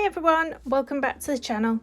everyone, welcome back to the channel.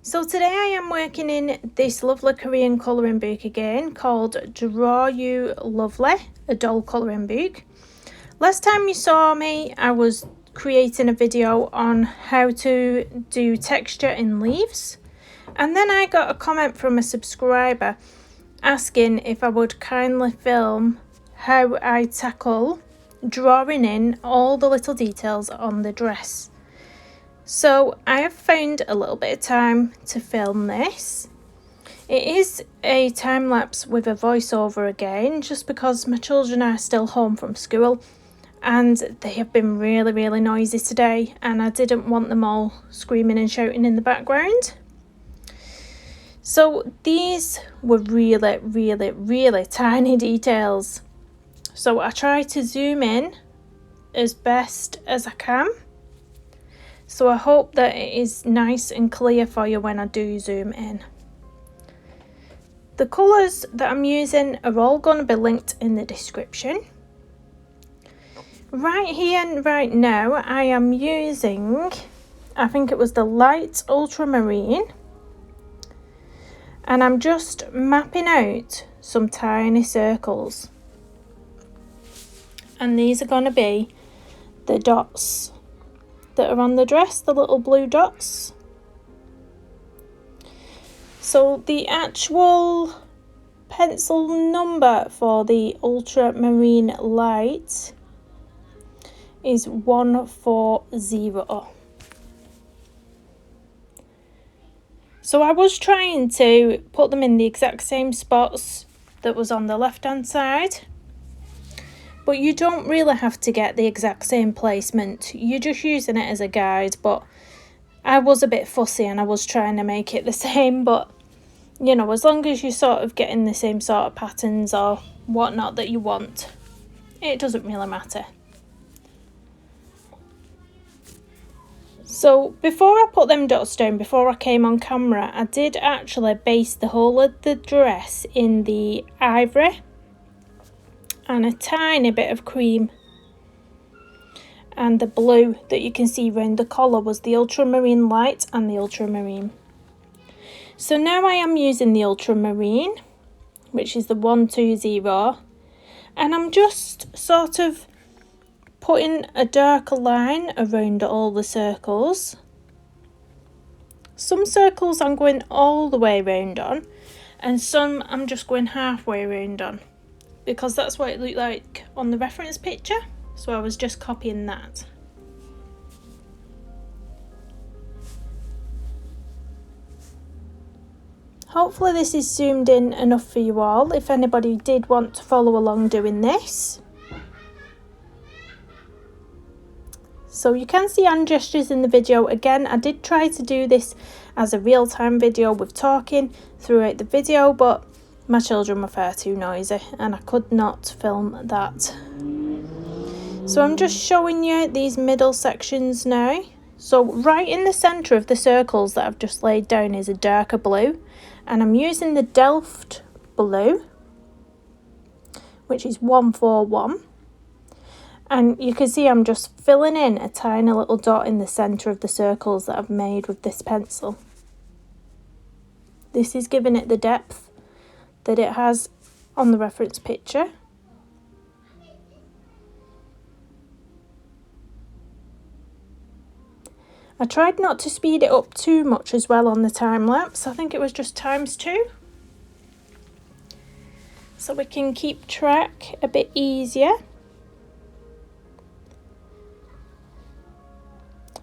So today I am working in this lovely Korean colouring book again called Draw You Lovely, a doll colouring book. Last time you saw me I was creating a video on how to do texture in leaves, and then I got a comment from a subscriber asking if I would kindly film how I tackle drawing in all the little details on the dress. So I have found a little bit of time to film this. It is a time lapse with a voiceover again, just because my children are still home from school and they have been really noisy today, and I didn't want them all screaming and shouting in the background. So these were really tiny details. So I try to zoom in as best as I can. So I hope that it is nice and clear for you when I do zoom in. The colours that I'm using are all going to be linked in the description. Right here and right now I am using, I think it was the light ultramarine, and I'm just mapping out some tiny circles. And these are going to be the dots that are on the dress, the little blue dots. So the actual pencil number for the ultramarine light is 140. So I was trying to put them in the exact same spots that was on the left hand side, but you don't really have to get the exact same placement. You're just using it as a guide, but I was a bit fussy and I was trying to make it the same. But, you know, as long as you're sort of getting the same sort of patterns or whatnot that you want, it doesn't really matter. So before I put them dots down, before I came on camera, I did actually base the whole of the dress in the ivory and a tiny bit of cream, and the blue that you can see around the collar was the ultramarine light and the ultramarine. So now I am using the ultramarine, which is the 120, and I'm just sort of putting a darker line around all the circles. Some circles I'm going all the way around on, and some I'm just going halfway around on, because that's what it looked like on the reference picture, so I was just copying that. Hopefully this is zoomed in enough for you all, if anybody did want to follow along doing this. So you can see hand gestures in the video. Again, I did try to do this as a real-time video with talking throughout the video, but my children were far too noisy and I could not film that. So I'm just showing you these middle sections now. So right in the centre of the circles that I've just laid down is a darker blue, and I'm using the Delft blue, which is 141. And you can see I'm just filling in a tiny little dot in the centre of the circles that I've made with this pencil. This is giving it the depth that it has on the reference picture. I tried not to speed it up too much as well on the time lapse. I think it was just ×2, so we can keep track a bit easier.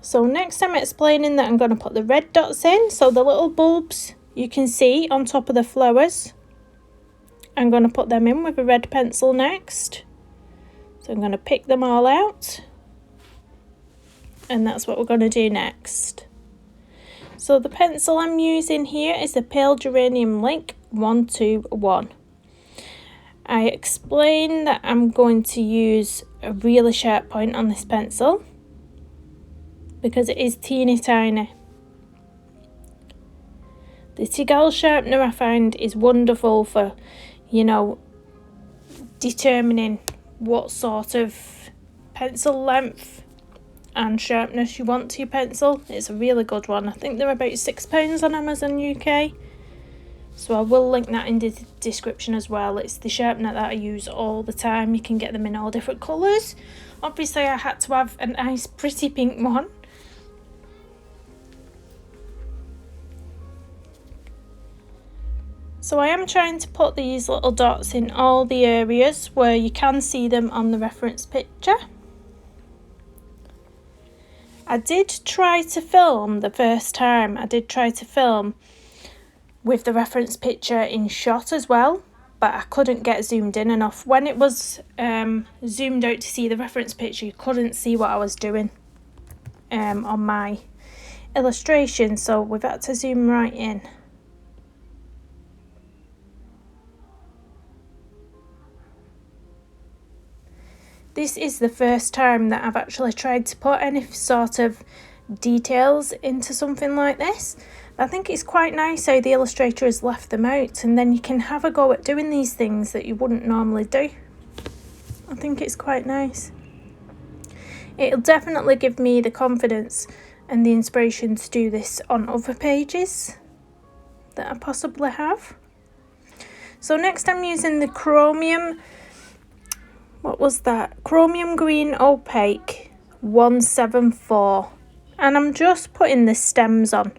So next I'm explaining that I'm going to put the red dots in, so the little bulbs you can see on top of the flowers, I'm going to put them in with a red pencil next. So I'm going to pick them all out, and that's what we're going to do next. So the pencil I'm using here is the Pale Geranium Link 121. I explained that I'm going to use a really sharp point on this pencil because it is teeny tiny. The Tegel sharpener I find is wonderful for, you know, determining what sort of pencil length and sharpness you want to your pencil. It's a really good one. I think they're about £6 on Amazon UK. So I will link that in the description as well. It's the sharpener that I use all the time. You can get them in all different colours. Obviously I had to have a nice pretty pink one. So I am trying to put these little dots in all the areas where you can see them on the reference picture. I did try to film the first time. I did try to film with the reference picture in shot as well, but I couldn't get zoomed in enough. When it was zoomed out to see the reference picture, you couldn't see what I was doing on my illustration, so we've had to zoom right in. This is the first time that I've actually tried to put any sort of details into something like this. I think it's quite nice how the illustrator has left them out, and then you can have a go at doing these things that you wouldn't normally do. I think it's quite nice. It'll definitely give me the confidence and the inspiration to do this on other pages that I possibly have. So next I'm using the Chromium, what was that? Chromium Green Opaque 174, and I'm just putting the stems on.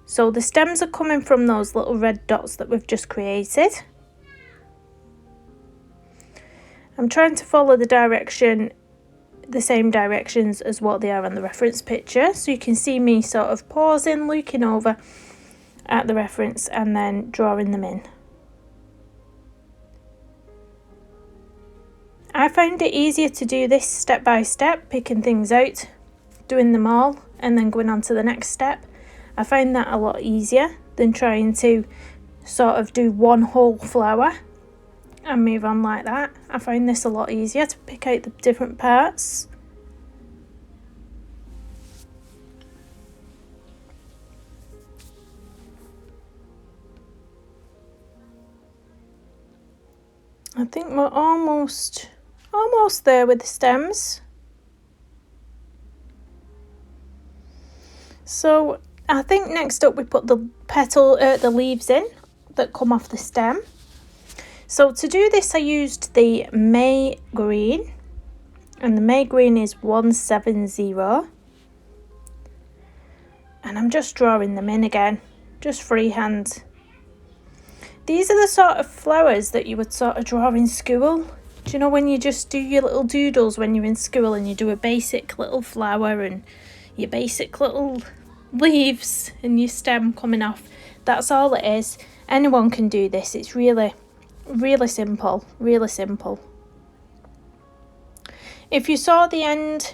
So the stems are coming from those little red dots that we've just created. I'm trying to follow the same directions as what they are on the reference picture, so you can see me sort of pausing, looking over at the reference and then drawing them in. I found it easier to do this step by step, picking things out, doing them all and then going on to the next step. I find that a lot easier than trying to sort of do one whole flower and move on like that. I find this a lot easier to pick out the different parts. I think we're almost there with the stems. So I think next up we put the the leaves in that come off the stem. So to do this I used the May green, and the May green is 170, and I'm just drawing them in again, just freehand. These are the sort of flowers that you would sort of draw in school. Do you know when you just do your little doodles when you're in school and you do a basic little flower and your basic little leaves and your stem coming off? That's all it is. Anyone can do this. It's really simple, really simple. If you saw the end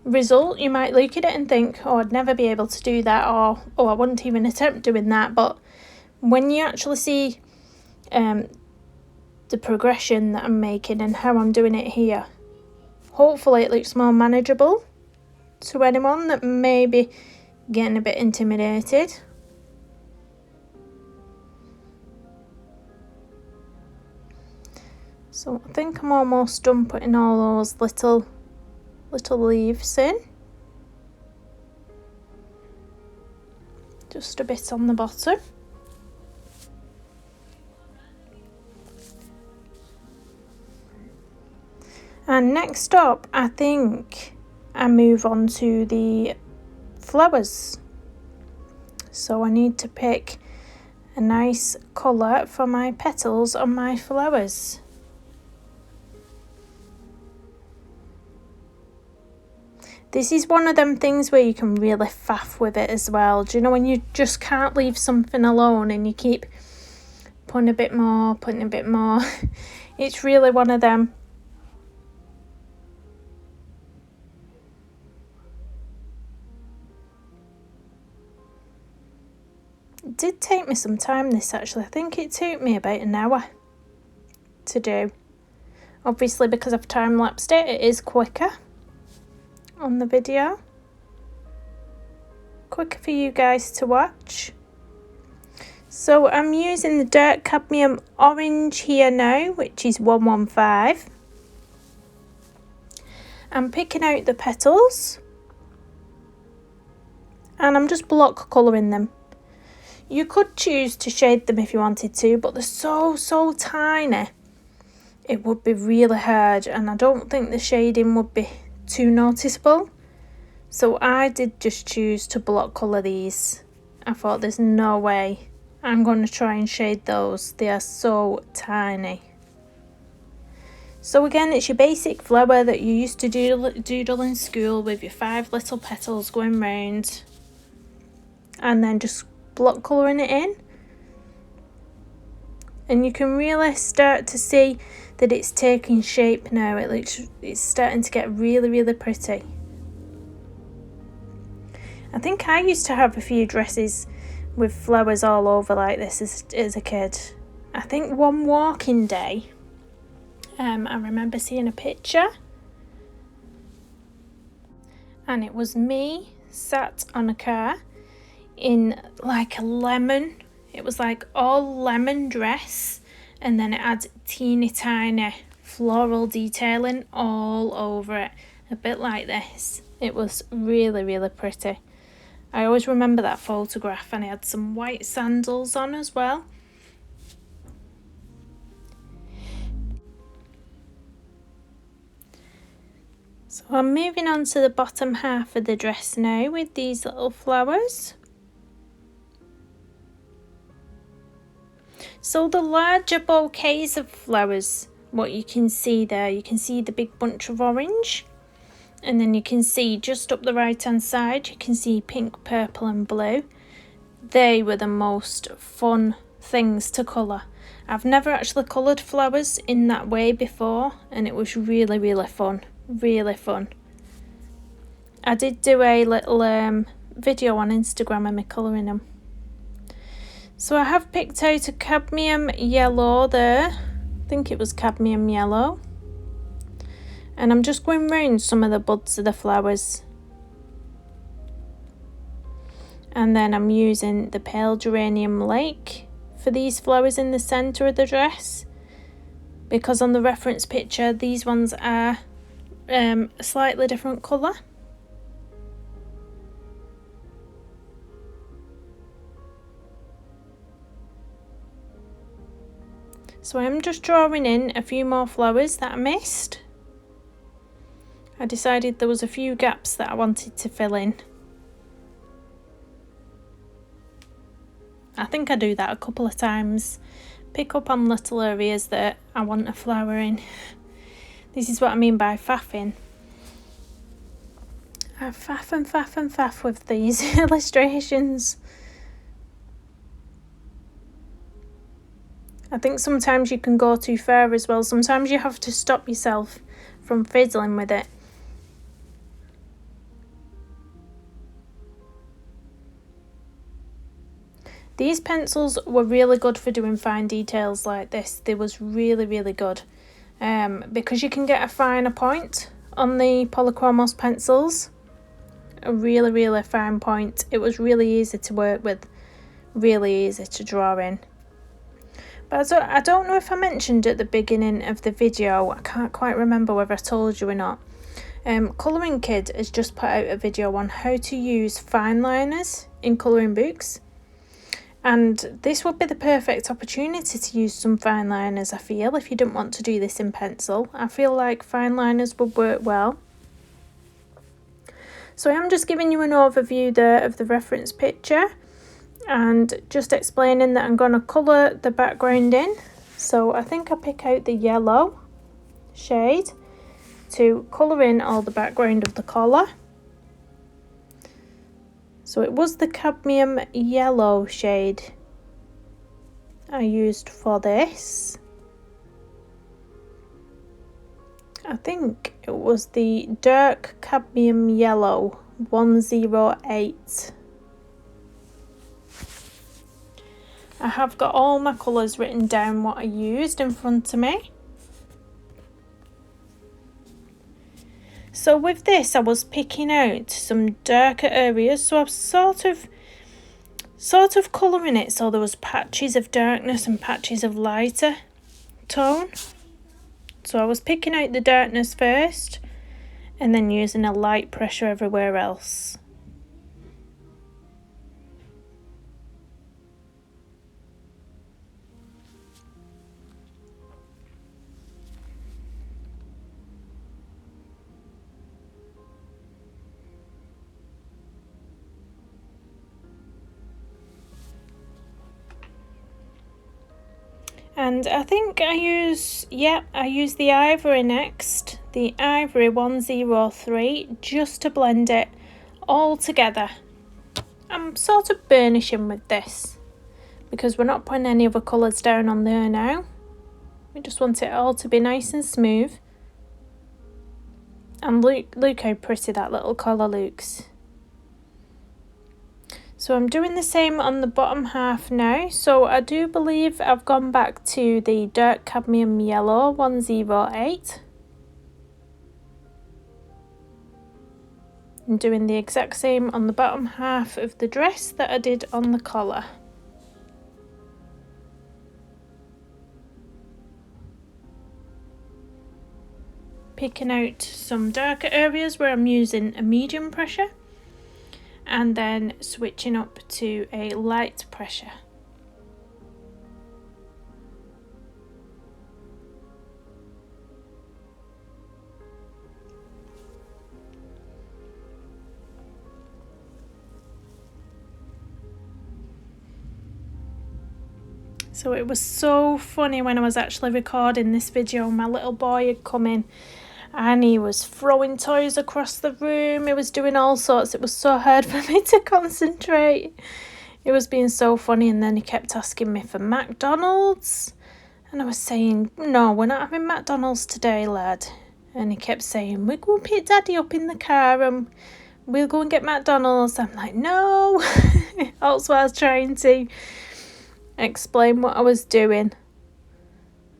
result, you might look at it and think, oh, I'd never be able to do that, or oh, I wouldn't even attempt doing that. But when you actually see the progression that I'm making and how I'm doing it here, hopefully it looks more manageable to anyone that may be getting a bit intimidated. So I think I'm almost done putting all those little leaves in. Just a bit on the bottom. And next up, I think I move on to the flowers. So I need to pick a nice colour for my petals on my flowers. This is one of them things where you can really faff with it as well. Do you know when you just can't leave something alone and you keep putting a bit more, It's really one of them. It did take me some time this actually. I think it took me about an hour to do. Obviously because I've time-lapsed it, it is quicker on the video. Quicker for you guys to watch. So I'm using the dark cadmium orange here now, which is 115. I'm picking out the petals and I'm just block colouring them. You could choose to shade them if you wanted to, but they're so tiny. It would be really hard, and I don't think the shading would be too noticeable. So I did just choose to block colour these. I thought there's no way I'm going to try and shade those. They are so tiny. So again, it's your basic flower that you used to doodle in school with your 5 little petals going round, and then just block colouring it in. And you can really start to see that it's taking shape now. It's starting to get really pretty. I think I used to have a few dresses with flowers all over like this as a kid. I think one walking day, I remember seeing a picture, and it was me sat on a car in like a lemon, it was like all lemon dress, and then it had teeny tiny floral detailing all over it, a bit like this. It was really pretty. I always remember that photograph, and it had some white sandals on as well. So I'm moving on to the bottom half of the dress now with these little flowers. So the larger bouquets of flowers, what you can see there, you can see the big bunch of orange, and then you can see just up the right hand side, you can see pink, purple and blue. They were the most fun things to colour. I've never actually coloured flowers in that way before, and it was really fun. Really fun. I did do a little video on Instagram of me colouring them. So I have picked out a cadmium yellow there. I think it was cadmium yellow. And I'm just going round some of the buds of the flowers. And then I'm using the pale geranium lake for these flowers in the centre of the dress, because on the reference picture these ones are a slightly different colour. So I'm just drawing in a few more flowers that I missed. I decided there was a few gaps that I wanted to fill in. I think I do that a couple of times. Pick up on little areas that I want a flower in. This is what I mean by faffing. I faff and faff with these illustrations. I think sometimes you can go too far as well. Sometimes you have to stop yourself from fiddling with it. These pencils were really good for doing fine details like this. They was really good. Because you can get a finer point on the polychromos pencils. A really fine point. It was really easy to work with. Really easy to draw in. But I don't know if I mentioned at the beginning of the video, I can't quite remember whether I told you or not. Colouring Kid has just put out a video on how to use fine liners in colouring books. And this would be the perfect opportunity to use some fine liners, I feel, if you didn't want to do this in pencil. I feel like fine liners would work well. So I'm just giving you an overview there of the reference picture, and just explaining that I'm going to colour the background in. So I think I pick out the yellow shade to colour in all the background of the collar. So it was the cadmium yellow shade I used for this. I think it was the dark cadmium yellow 108. I have got all my colours written down what I used in front of me. So with this I was picking out some darker areas, so I was sort of colouring it so there was patches of darkness and patches of lighter tone. So I was picking out the darkness first and then using a light pressure everywhere else. And I think I use the Ivory next, the Ivory 103, just to blend it all together. I'm sort of burnishing with this because we're not putting any other colours down on there now. We just want it all to be nice and smooth. And look how pretty that little colour looks. So I'm doing the same on the bottom half now. So I do believe I've gone back to the dark cadmium yellow 108. I'm doing the exact same on the bottom half of the dress that I did on the collar. Picking out some darker areas where I'm using a medium pressure, and then switching up to a light pressure. So it was so funny when I was actually recording this video. My little boy had come in and he was throwing toys across the room. He was doing all sorts. It was so hard for me to concentrate. It was being so funny, and then he kept asking me for McDonald's. And I was saying, no, we're not having McDonald's today, lad. And he kept saying, we'll go and pick Daddy up in the car and we'll go and get McDonald's. I'm like, no. Also, I was trying to explain what I was doing.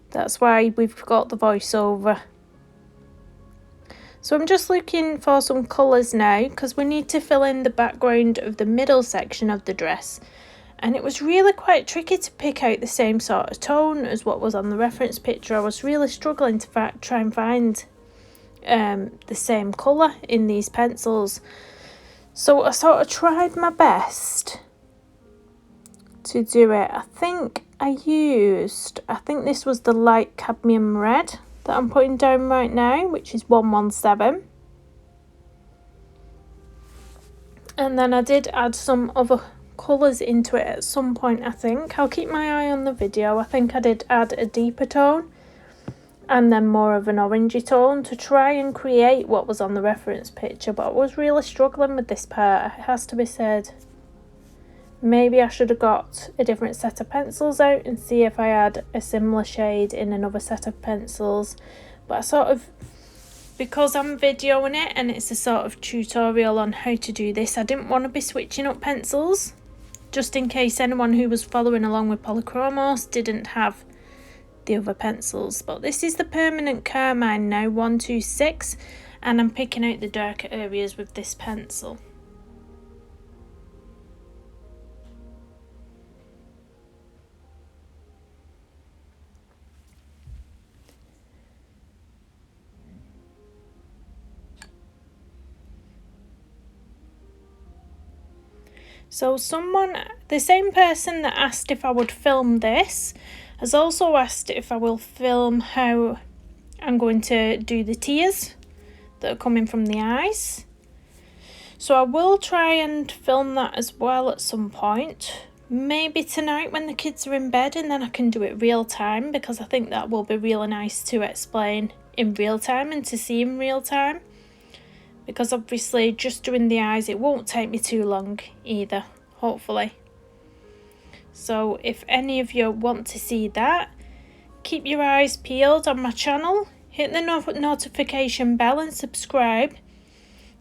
That's why we've got the voiceover. So I'm just looking for some colours now, because we need to fill in the background of the middle section of the dress. And it was really quite tricky to pick out the same sort of tone as what was on the reference picture. I was really struggling to try and find the same colour in these pencils. So I sort of tried my best to do it. I think this was the light cadmium red that I'm putting down right now, which is 117. And then I did add some other colours into it at some point, I think. I'll keep my eye on the video. I think I did add a deeper tone and then more of an orangey tone to try and create what was on the reference picture, but I was really struggling with this part, it has to be said. Maybe I should have got a different set of pencils out and see if I had a similar shade in another set of pencils. But I sort of, because I'm videoing it and it's a sort of tutorial on how to do this, I didn't want to be switching up pencils, just in case anyone who was following along with polychromos didn't have the other pencils. But this is the permanent Carmine now, 126, and I'm picking out the darker areas with this pencil. So the same person that asked if I would film this has also asked if I will film how I'm going to do the tears that are coming from the eyes. So I will try and film that as well at some point. Maybe tonight when the kids are in bed, and then I can do it real time, because I think that will be really nice to explain in real time and to see in real time. Because obviously just doing the eyes, it won't take me too long either, hopefully. So if any of you want to see that, keep your eyes peeled on my channel, hit the notification bell and subscribe,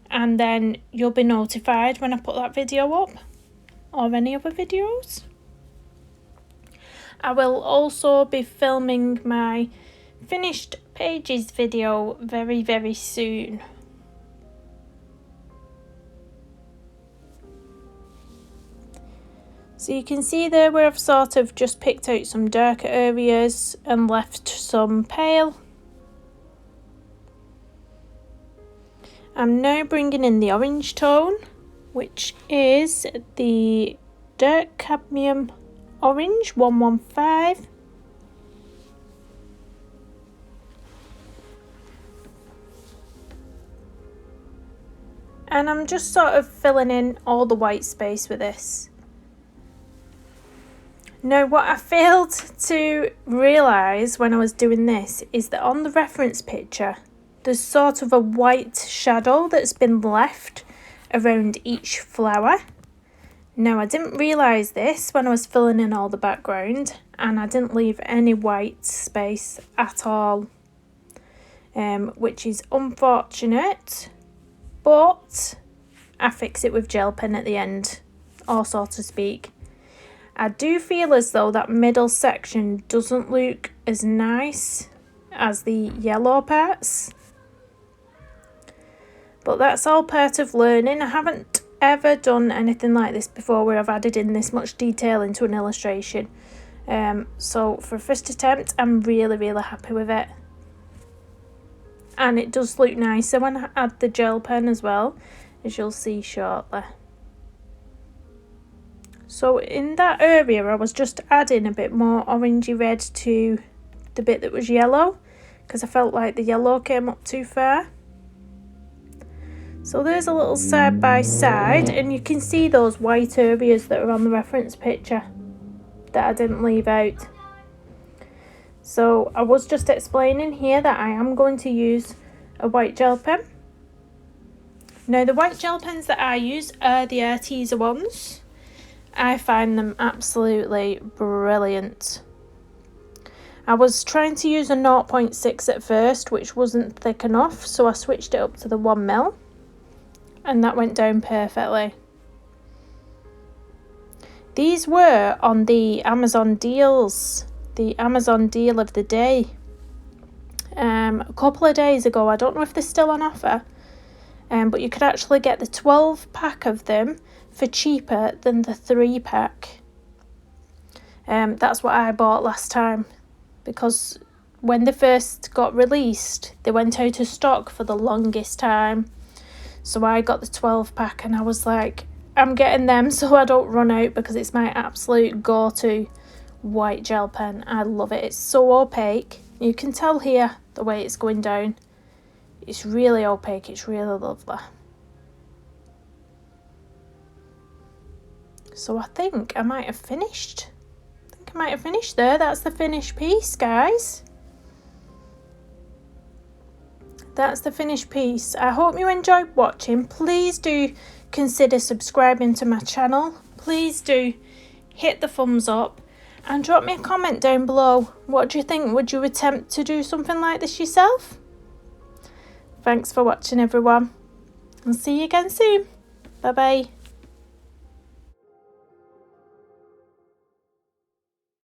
and then you'll be notified when I put that video up or any other videos. I will also be filming my finished pages video very, very soon. So you can see there where I've sort of just picked out some darker areas and left some pale. I'm now bringing in the orange tone, which is the dark cadmium orange 115. And I'm just sort of filling in all the white space with this. Now, what I failed to realise when I was doing this is that on the reference picture, there's sort of a white shadow that's been left around each flower. Now, I didn't realise this when I was filling in all the background, and I didn't leave any white space at all, which is unfortunate, but I fix it with gel pen at the end, or so to speak. I do feel as though that middle section doesn't look as nice as the yellow parts, but that's all part of learning. I haven't ever done anything like this before where I've added in this much detail into an illustration, so for a first attempt I'm really happy with it, and it does look nicer when I add the gel pen as well, as you'll see shortly. So in that area I was just adding a bit more orangey red to the bit that was yellow, because I felt like the yellow came up too far. So there's a little side by side, and you can see those white areas that are on the reference picture that I didn't leave out. So I was just explaining here that I am going to use a white gel pen. Now, the white gel pens that I use are the Arteza ones. I find them absolutely brilliant. I was trying to use a 0.6 at first, which wasn't thick enough, so I switched it up to the 1mm, and that went down perfectly. These were on the Amazon deals, the Amazon deal of the day, a couple of days ago. I don't know if they're still on offer, but you could actually get the 12 pack of them for cheaper than the 3 pack. That's what I bought last time, because when they first got released they went out of stock for the longest time. So I got the 12 pack and I was like, I'm getting them so I don't run out, because it's my absolute go-to white gel pen. I love it. It's so opaque. You can tell here the way it's going down. It's really opaque. It's really lovely. So I think I might have finished. There. That's the finished piece, guys. That's the finished piece. I hope you enjoyed watching. Please do consider subscribing to my channel. Please do hit the thumbs up and drop me a comment down below. What do you think? Would you attempt to do something like this yourself? Thanks for watching, everyone. I'll see you again soon. Bye bye.